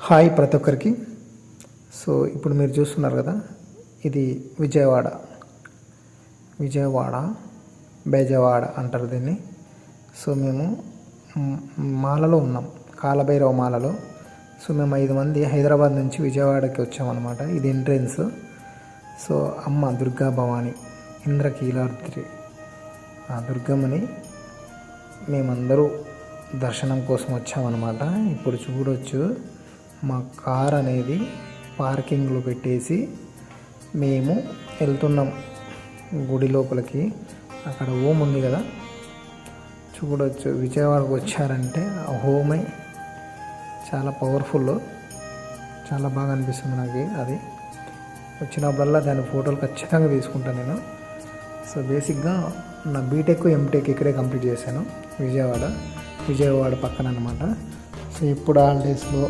Hi ప్రతి ఒక్కరికి. So ఇప్పుడు మీరు చూస్తున్నారు కదా, ఇది విజయవాడ బెజవాడ అంటారు దీన్ని. సో మేము మాలలో ఉన్నాం, కాలభైరవ మాలలో. సో మేము 5 మంది హైదరాబాద్ నుంచి విజయవాడకి వచ్చామన్నమాట. ఇది ఎంట్రెన్స్. సో అమ్మ దుర్గా భవాని ఇంద్రకీలాద్రి ఆ దుర్గమ్మని మేమందరూ దర్శనం కోసం వచ్చామన్నమాట. ఇప్పుడు చూడొచ్చు, మా కార్ అనేది పార్కింగ్లో పెట్టేసి మేము వెళ్తున్నాం గుడి లోపలికి. అక్కడ హోమ్ ఉంది కదా, చూడవచ్చు. విజయవాడకు వచ్చారంటే ఆ హోమే చాలా పవర్ఫుల్, చాలా బాగా అనిపిస్తుంది నాకు. అది వచ్చినప్పుడల్లా దాని ఫోటోలు ఖచ్చితంగా తీసుకుంటాను నేను. సో బేసిక్గా నా బీటెక్ ఎంటెక్ ఇక్కడే కంప్లీట్ చేశాను, విజయవాడ పక్కన అనమాట. సో ఇప్పుడు హాలిడేస్లో